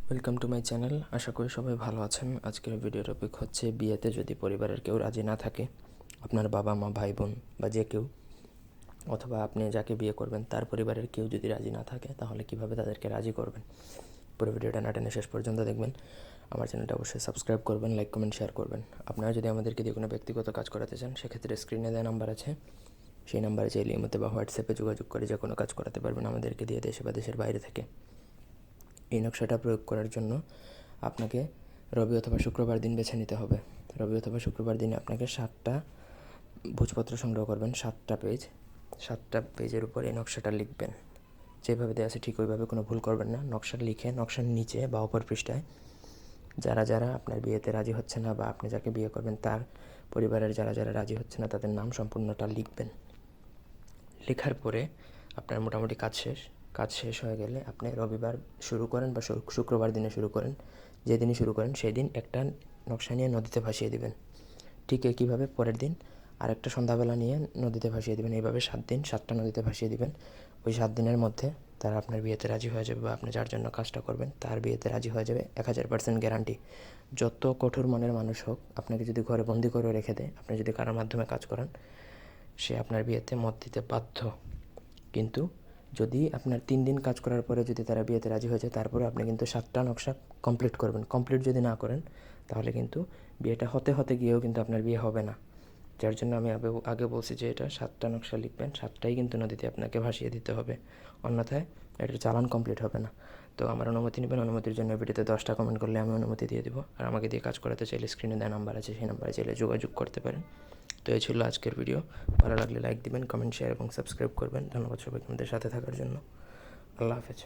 Welcome to my channel. আশা করি সবাই ভালো আছেন। আজকের ভিডিও টপিক হচ্ছে বিয়েতে যদি পরিবারের কেউ রাজি না থাকে, আপনার বাবা মা ভাই বোন বা যে কেউ, অথবা আপনি যাকে বিয়ে করবেন তার পরিবারের কেউ যদি রাজি না থাকে, তাহলে কিভাবে তাদেরকে রাজি করবেন। পুরো ভিডিওটা না টেনে শেষ পর্যন্ত দেখবেন। আমার চ্যানেলটা অবশ্যই সাবস্ক্রাইব করবেন, লাইক কমেন্ট শেয়ার করবেন। আপনারা যদি আমাদেরকে দিয়ে কোনো ব্যক্তিগত কাজ করাতে চান, সেক্ষেত্রে স্ক্রিনে দেওয়া নাম্বার আছে, সেই নাম্বারে চাইলে ইমোতে বা হোয়াটসঅ্যাপে যোগাযোগ করে যে কোনো কাজ করাতে পারবেন আমাদেরকে দিয়ে, দেশে বা দেশের বাইরে থেকে। এই নকশাটা প্রয়োগ করার জন্য আপনাকে রবি অথবা শুক্রবার দিন বেছে নিতে হবে। রবি অথবা শুক্রবার দিনে আপনাকে 7টা ভোজপত্র সংগ্রহ করবেন, 7টা পেজের উপর এই নকশাটা লিখবেন। যেভাবে দেওয়া আছে ঠিক ওইভাবে কোনো ভুল করবেন না। নকশা লিখে নকশার নিচে বা অপর পৃষ্ঠায় যারা যারা আপনার বিয়েতে রাজি হচ্ছে না বা আপনি যাকে বিয়ে করবেন তার পরিবারের যারা যারা রাজি হচ্ছে না তাদের নাম সম্পূর্ণটা লিখবেন। লেখার পরে আপনার মোটামুটি কাজ শেষ হয়ে গেলে আপনি রবিবার শুরু করেন বা শুক্রবার দিনে শুরু করেন, যেদিনই শুরু করেন সেই দিন একটা নকশা নিয়ে নদীতে ভাসিয়ে দিবেন। ঠিক একইভাবে পরের দিন আরেকটা সন্ধ্যাবেলা নিয়ে নদীতে ভাসিয়ে দিবেন। এইভাবে 7 দিন 7টা নদীতে ভাসিয়ে দিবেন। ওই 7 দিনের মধ্যে তারা আপনার বিয়েতে রাজি হয়ে যাবে বা আপনি যার জন্য কাজটা করবেন তার বিয়েতে রাজি হয়ে যাবে। 1000% গ্যারান্টি। যত কঠোর মনের মানুষ হোক, আপনাকে যদি ঘরে বন্দি করে রেখে দেয়, আপনি যদি কারোর মাধ্যমে কাজ করান, সে আপনার বিয়েতে মত দিতে বাধ্য। কিন্তু যদি আপনার 3 দিন কাজ করার পরে যদি তারা বিয়েতে রাজি হয়ে যায়, তারপরে আপনি কিন্তু 7টা নকশা কমপ্লিট করবেন। কমপ্লিট যদি না করেন, তাহলে কিন্তু বিয়েটা হতে হতে গিয়েও কিন্তু আপনার বিয়ে হবে না। যার জন্য আমি আগে বলছি যে এটা 7টা নকশা লিখবেন, 7টাই কিন্তু নদীতে আপনাকে ভাসিয়ে দিতে হবে, অন্যথায় এটার চালান কমপ্লিট হবে না। তো আমার অনুমতি নেবেন। অনুমতির জন্য ভিডিওতে 10টা কমেন্ট করলে আমি অনুমতি দিয়ে দেবো। আর আমাকে দিয়ে কাজ করাতে চাইলে স্ক্রিনে দেওয়া নাম্বার আছে, সেই নাম্বারে চাইলে যোগাযোগ করতে পারেন। তো এই ছিল আজকের ভিডিও। ভালো লাগলে লাইক দিবেন, কমেন্ট শেয়ার এবং সাবস্ক্রাইব করবেন। ধন্যবাদ সবাইকে আমাদের সাথে থাকার জন্য। আল্লাহ হাফেজ।